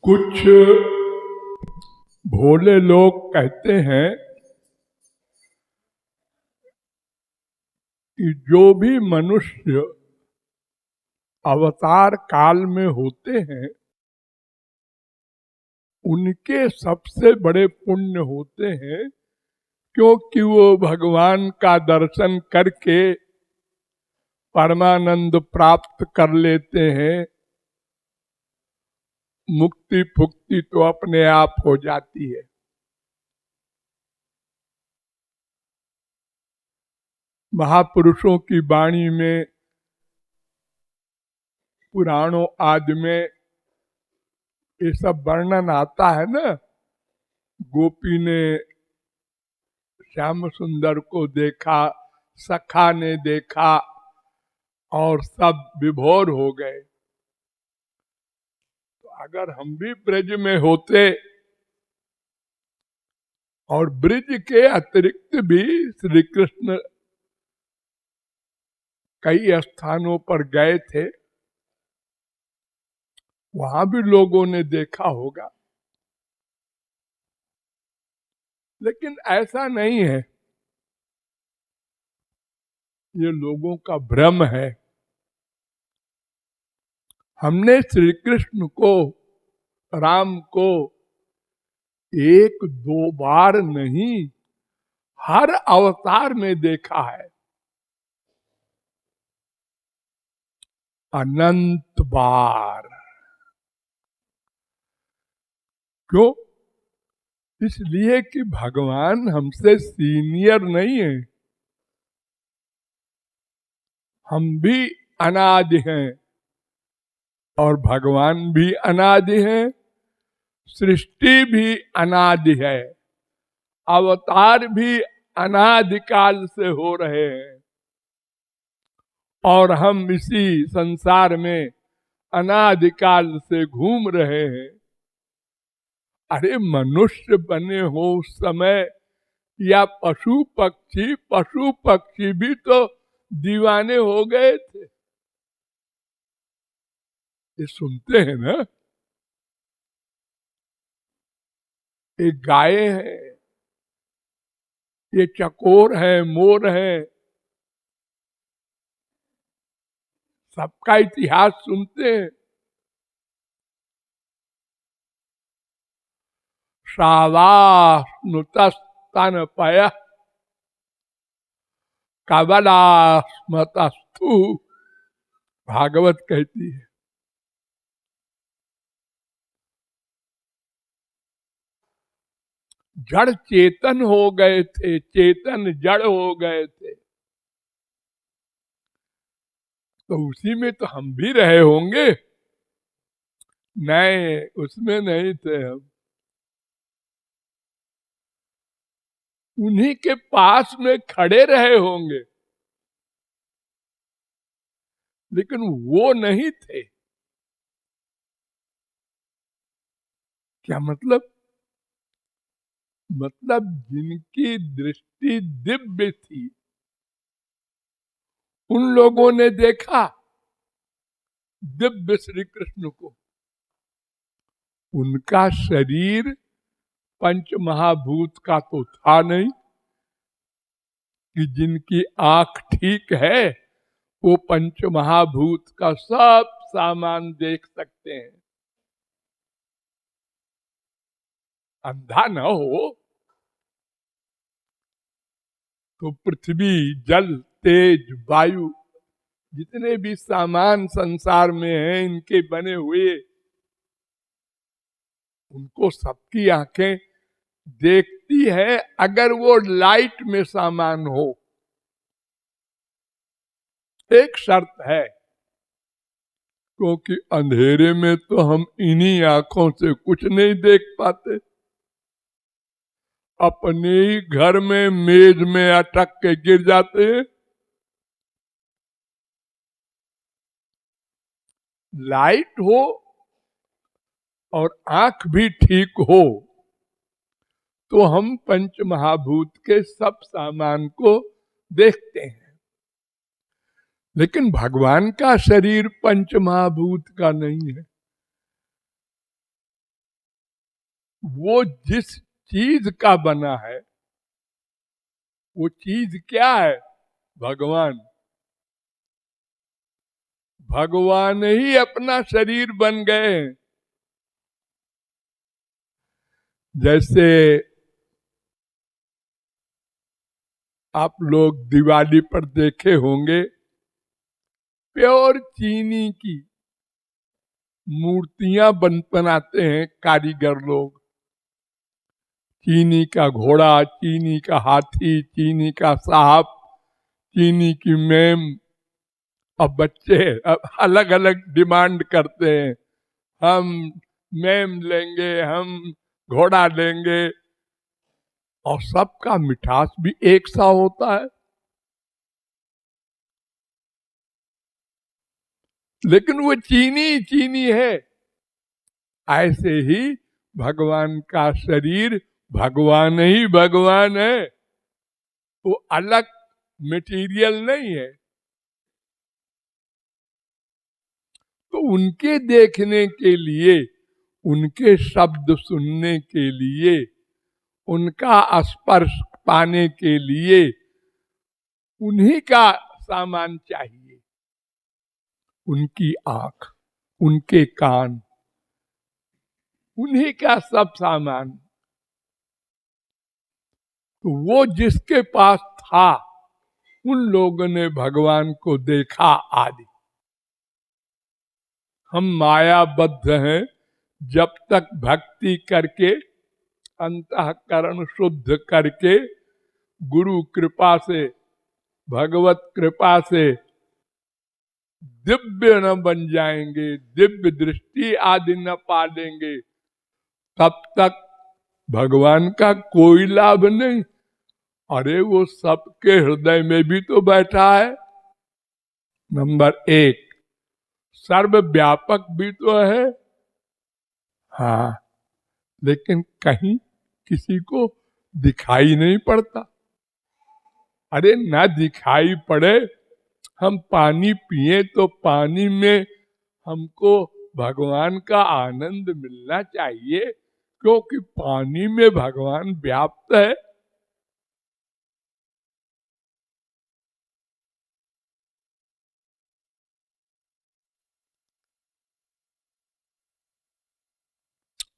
कुछ भोले लोग कहते हैं कि जो भी मनुष्य अवतार काल में होते हैं उनके सबसे बड़े पुण्य होते हैं, क्योंकि वो भगवान का दर्शन करके परमानंद प्राप्त कर लेते हैं। मुक्ति फुक्ति तो अपने आप हो जाती है। महापुरुषों की वाणी में, पुराणों आदि में ये सब वर्णन आता है ना। गोपी ने श्याम सुंदर को देखा, सखा ने देखा और सब विभोर हो गए। तो अगर हम भी ब्रज में होते और ब्रज के अतिरिक्त भी श्री कृष्ण कई स्थानों पर गए थे, वहां भी लोगों ने देखा होगा। लेकिन ऐसा नहीं है, ये लोगों का भ्रम है। हमने श्री कृष्ण को, राम को एक दो बार नहीं, हर अवतार में देखा है, अनंत बार। क्यों? इसलिए कि भगवान हमसे सीनियर नहीं है। हम भी अनादि हैं और भगवान भी अनादि हैं, सृष्टि भी अनादि है, अवतार भी अनादिकाल से हो रहे हैं और हम इसी संसार में अनादिकाल से घूम रहे हैं। अरे मनुष्य बने हो उस समय या पशु पक्षी भी तो दीवाने हो गए थे। ये सुनते हैं ना, ये गाय है, ये चकोर है, मोर है, सबका इतिहास सुनते हैं। श्रावास्नुतस्तनपय कबलास्मतस्थु, भागवत कहती है। जड़ चेतन हो गए थे, चेतन जड़ हो गए थे, तो उसी में तो हम भी रहे होंगे। नहीं, उसमें नहीं थे हम। उन्हीं के पास में खड़े रहे होंगे, लेकिन वो नहीं थे। क्या मतलब? मतलब जिनकी दृष्टि दिव्य थी उन लोगों ने देखा दिव्य श्री कृष्ण को। उनका शरीर पंच महाभूत का तो था नहीं कि जिनकी आंख ठीक है वो पंच महाभूत का सब सामान देख सकते हैं। अंधा न हो तो पृथ्वी, जल, तेज, वायु, जितने भी सामान संसार में हैं इनके बने हुए, उनको सबकी आंखें देखती है अगर वो लाइट में सामान हो। एक शर्त है, क्योंकि अंधेरे में तो हम इन्हीं आंखों से कुछ नहीं देख पाते। अपने ही घर में मेज में अटक के गिर जाते हैं। लाइट हो और आंख भी ठीक हो तो हम पंच महाभूत के सब सामान को देखते हैं। लेकिन भगवान का शरीर पंच महाभूत का नहीं है। वो जिस चीज का बना है, वो चीज क्या है? भगवान। भगवान ही अपना शरीर बन गए। जैसे आप लोग दिवाली पर देखे होंगे, प्योर चीनी की मूर्तियां बनाते हैं कारीगर लोग। चीनी का घोड़ा, चीनी का हाथी, चीनी का सांप, चीनी की मेम। अब बच्चे अब अलग अलग डिमांड करते हैं, हम मेम लेंगे, हम घोड़ा लेंगे। और सबका मिठास भी एक सा होता है, लेकिन वो चीनी चीनी है। ऐसे ही भगवान का शरीर, भगवान ही भगवान है, वो अलग मटेरियल नहीं है। तो उनके देखने के लिए, उनके शब्द सुनने के लिए, उनका स्पर्श पाने के लिए उन्हीं का सामान चाहिए। उनकी आंख, उनके कान, उन्हीं का सब सामान। तो वो जिसके पास था, उन लोगों ने भगवान को देखा आदि। हम मायाबद्ध हैं, जब तक भक्ति करके, अंतःकरण शुद्ध करके, गुरु कृपा से, भगवत कृपा से दिव्य न बन जाएंगे, दिव्य दृष्टि आदि न पा लेंगे, तब तक भगवान का कोई लाभ नहीं। अरे वो सबके हृदय में भी तो बैठा है। नंबर एक, सर्वव्यापक भी तो है। हाँ, लेकिन कहीं किसी को दिखाई नहीं पड़ता। अरे ना दिखाई पड़े, हम पानी पिए तो पानी में हमको भगवान का आनंद मिलना चाहिए, क्योंकि पानी में भगवान व्याप्त है।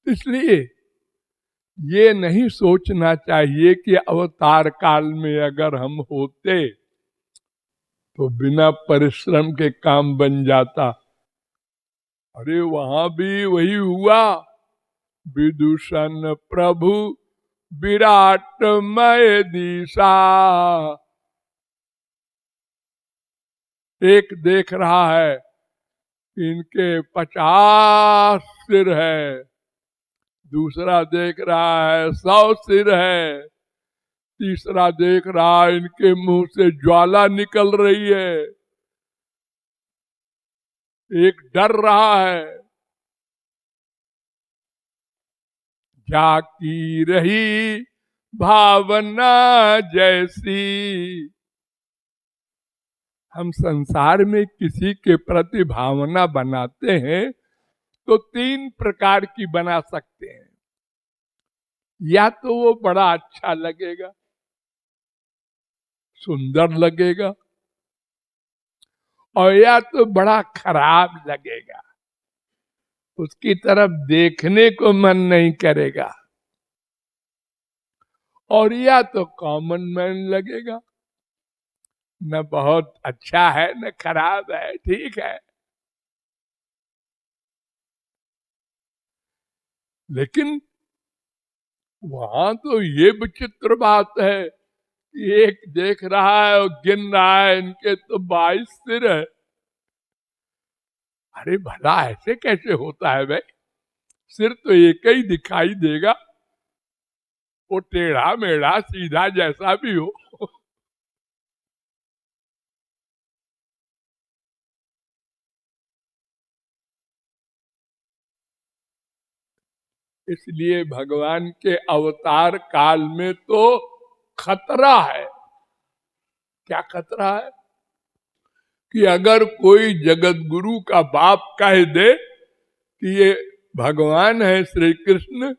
इसलिए ये नहीं सोचना चाहिए कि अवतार काल में अगर हम होते तो बिना परिश्रम के काम बन जाता। अरे वहां भी वही हुआ। विदूषण प्रभु विराटमय दिशा। एक देख रहा है इनके 50 सिर है, दूसरा देख रहा है 100 सिर है, तीसरा देख रहा है इनके मुंह से ज्वाला निकल रही है। एक डर रहा है, जाकी रही भावना जैसी। हम संसार में किसी के प्रति भावना बनाते हैं तो 3 प्रकार की बना सकते हैं। या तो वो बड़ा अच्छा लगेगा, सुंदर लगेगा, और या तो बड़ा खराब लगेगा, उसकी तरफ देखने को मन नहीं करेगा। और या तो कॉमन मैन लगेगा, न बहुत अच्छा है न खराब है, ठीक है। लेकिन वहां तो ये विचित्र बात है कि एक देख रहा है और गिन रहा है इनके तो 22 सिर है। अरे भला ऐसे कैसे होता है भाई? सिर तो एक ही दिखाई देगा, वो टेढ़ा मेढ़ा सीधा जैसा भी हो। इसलिए भगवान के अवतार काल में तो खतरा है। क्या खतरा है? कि अगर कोई जगत गुरु का बाप कह दे कि ये भगवान है श्री कृष्ण,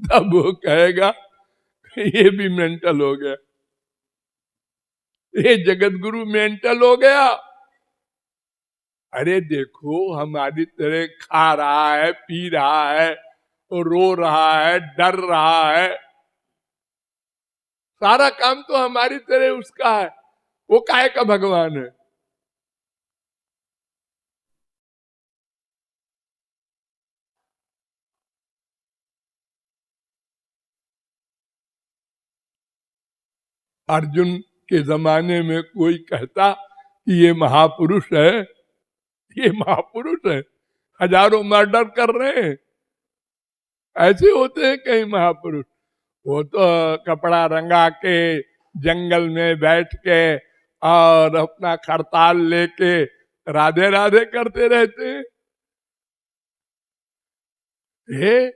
तब वो कहेगा ये भी मेंटल हो गया, ये जगत गुरु मेंटल हो गया। अरे देखो, हमारी तरह खा रहा है, पी रहा है, रो रहा है, डर रहा है, सारा काम तो हमारी तरह उसका है, वो काहे का भगवान है? अर्जुन के जमाने में कोई कहता कि ये महापुरुष है, ये महापुरुष है, हजारों मर्डर कर रहे हैं, ऐसे होते हैं कहीं महापुरुष? वो तो कपड़ा रंगा के जंगल में बैठ के और अपना खड़ताल लेके राधे राधे करते रहते हैं। हे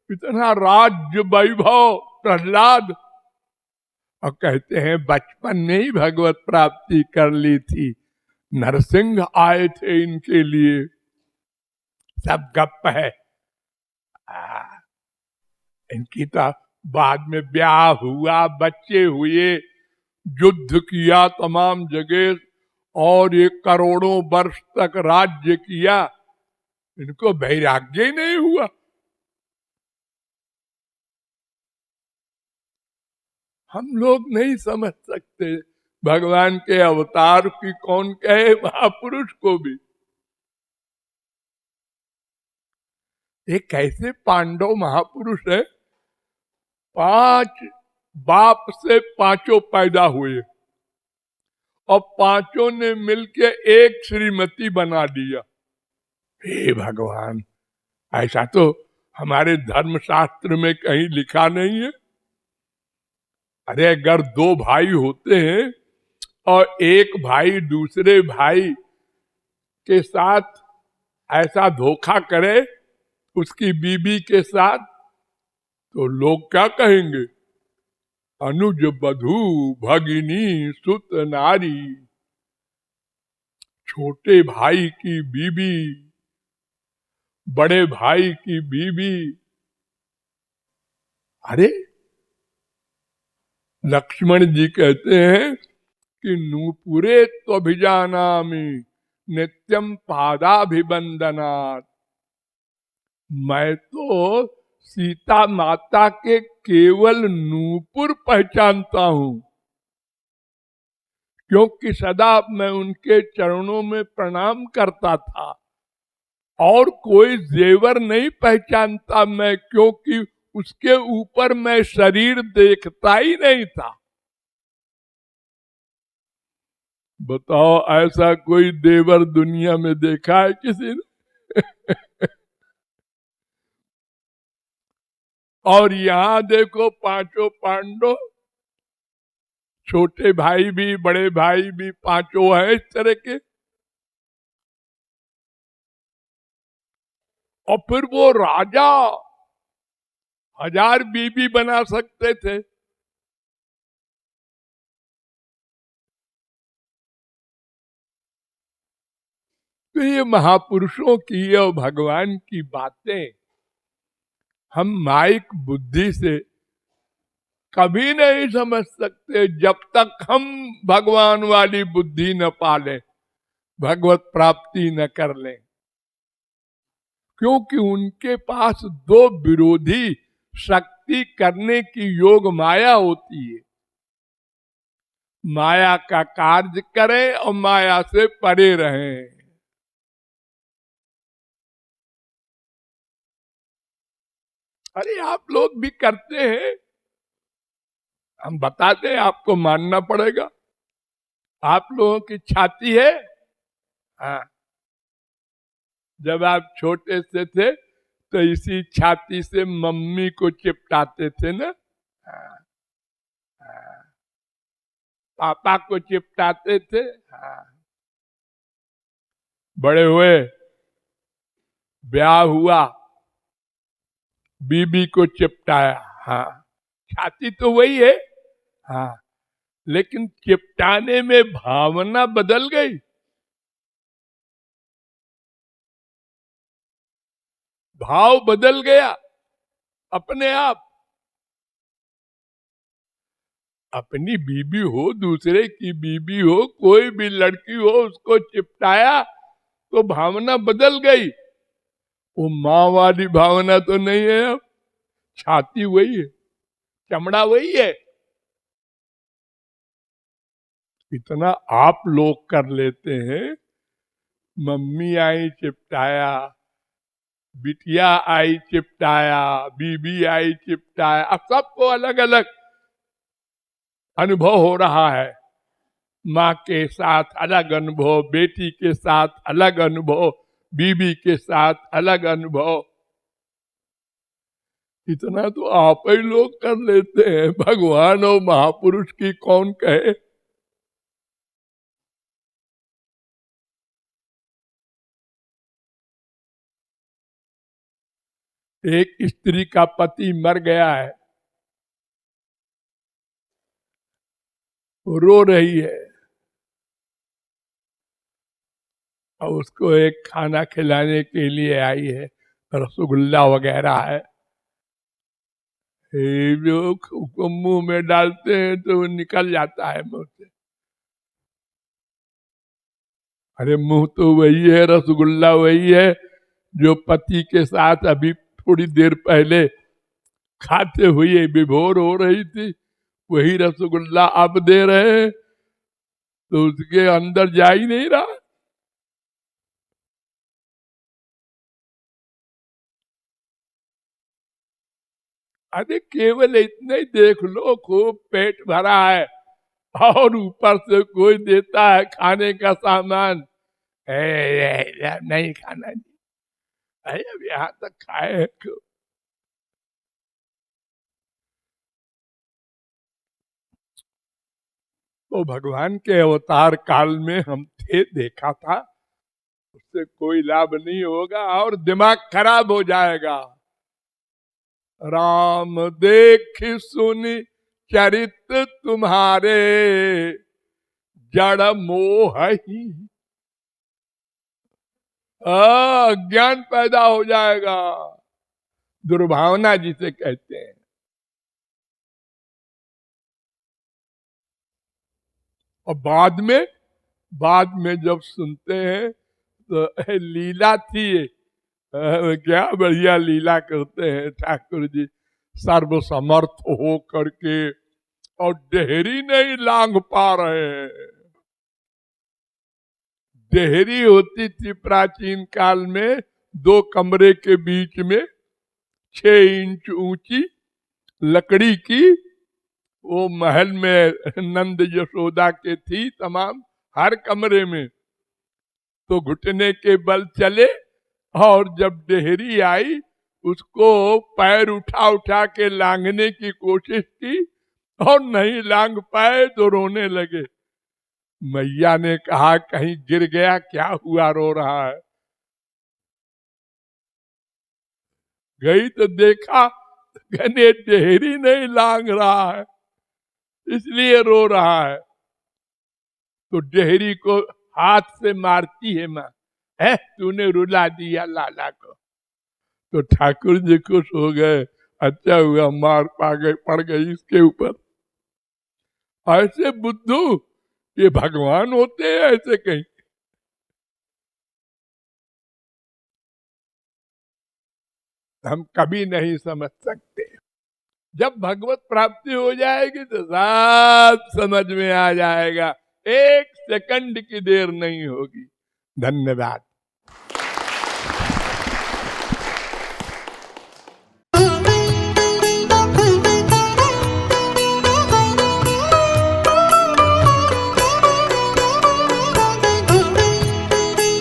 इतना राज्य वैभव प्रहलाद, और कहते हैं बचपन में ही भगवत प्राप्ति कर ली थी, नरसिंह आए थे इनके लिए। सब गप है। इनकी तो बाद में ब्याह हुआ, बच्चे हुए, युद्ध किया तमाम जगह, और ये करोड़ों वर्ष तक राज्य किया, इनको वैराग्य ही नहीं हुआ। हम लोग नहीं समझ सकते भगवान के अवतार की कौन कहे महापुरुष को भी। ये कैसे पांडव महापुरुष है? 5 बाप से 5 पैदा हुए और 5 ने मिलके एक श्रीमती बना दिया। हे भगवान, ऐसा तो हमारे धर्मशास्त्र में कहीं लिखा नहीं है। अरे अगर 2 भाई होते हैं और एक भाई दूसरे भाई के साथ ऐसा धोखा करे उसकी बीबी के साथ, तो लोग क्या कहेंगे? अनुज बधू भगिनी सुत नारी, छोटे भाई की बीबी, बड़े भाई की बीबी। अरे लक्ष्मण जी कहते हैं कि नूपुरे तो अभिजानामि नित्यम पादाभिवंदनात्, मैं तो सीता माता के केवल नूपुर पहचानता हूं, क्योंकि सदा मैं उनके चरणों में प्रणाम करता था, और कोई जेवर नहीं पहचानता मैं, क्योंकि उसके ऊपर मैं शरीर देखता ही नहीं था। बताओ, ऐसा कोई देवर दुनिया में देखा है किसी ने? और यहां देखो 5 पांडव, छोटे भाई भी बड़े भाई भी 5 है इस तरह के। और फिर वो राजा 1000 बीबी बना सकते थे। तो ये महापुरुषों की और भगवान की बातें हम माइक बुद्धि से कभी नहीं समझ सकते, जब तक हम भगवान वाली बुद्धि न पालें, भगवत प्राप्ति न कर लें। क्योंकि उनके पास 2 विरोधी शक्ति करने की योग माया होती है। माया का कार्य करें और माया से परे रहें। अरे आप लोग भी करते हैं, हम बताते हैं, आपको मानना पड़ेगा। आप लोगों की छाती है, हाँ, जब आप छोटे से थे तो इसी छाती से मम्मी को चिपटाते थे ना, हाँ, हाँ, पापा को चिपटाते थे, हाँ। बड़े हुए, ब्याह हुआ, बीबी को चिपटाया, हाँ, छाती तो वही है, हाँ, लेकिन चिपटाने में भावना बदल गई। भाव बदल गया अपने आप। अपनी बीबी हो, दूसरे की बीबी हो, कोई भी लड़की हो, उसको चिपटाया तो भावना बदल गई। वो माँ वाली भावना तो नहीं है। अब छाती वही है, चमड़ा वही है। इतना आप लोग कर लेते हैं। मम्मी आई चिपटाया, बिटिया आई चिपटाया, बीबी आई चिपटाया। अब सबको अलग अलग अनुभव हो रहा है। माँ के साथ अलग अनुभव, बेटी के साथ अलग अनुभव, बीबी के साथ अलग अनुभव। इतना तो आप ही लोग कर लेते हैं, भगवान और महापुरुष की कौन कहे। एक स्त्री का पति मर गया है, रो रही है, और उसको एक खाना खिलाने के लिए आई है, रसगुल्ला वगैरह है। ये जो मुंह में डालते हैं तो वो निकल जाता है मुंह से। अरे मुंह तो वही है, रसगुल्ला वही है जो पति के साथ अभी थोड़ी देर पहले खाते हुए विभोर हो रही थी। वही रसगुल्ला आप दे रहे हैं तो उसके अंदर जा ही नहीं रहा। अरे केवल इतने ही देख लो, खूब पेट भरा है और ऊपर से कोई देता है खाने का सामान। नहीं खाना नहीं, अब यहाँ तक खाए क्यों। तो भगवान के अवतार काल में हम थे, देखा था, उससे कोई लाभ नहीं होगा और दिमाग खराब हो जाएगा। राम देख सुनी चरित्र तुम्हारे, जड़ मोह ही ज्ञान पैदा हो जाएगा, दुर्भावना जिसे कहते हैं। और बाद में जब सुनते हैं तो लीला थी, क्या बढ़िया लीला करते हैं ठाकुर जी, सर्वसमर्थ हो करके और डेहरी नहीं लांग पा रहे हैं। डेहरी होती थी प्राचीन काल में, 2 कमरे के बीच में 6 इंच ऊंची लकड़ी की, वो महल में नंद यशोदा के थी तमाम, हर कमरे में। तो घुटने के बल चले और जब डेहरी आई उसको पैर उठा उठा के लांघने की कोशिश की और नहीं लांघ पाए तो रोने लगे। मैया ने कहा कहीं गिर गया, क्या हुआ रो रहा है। गई तो देखा कहने डेहरी नहीं लांघ रहा है इसलिए रो रहा है। तो डेहरी को हाथ से मारती है माँ, है तूने रुला दिया लाला को। तो ठाकुर जी खुश हो गए, अच्छा हुआ मार पड़ गई इसके ऊपर। ऐसे बुद्धू ये भगवान होते हैं ऐसे कहीं। हम कभी नहीं समझ सकते। जब भगवत प्राप्ति हो जाएगी तो सब समझ में आ जाएगा, 1 सेकंड की देर नहीं होगी। धन्यवाद।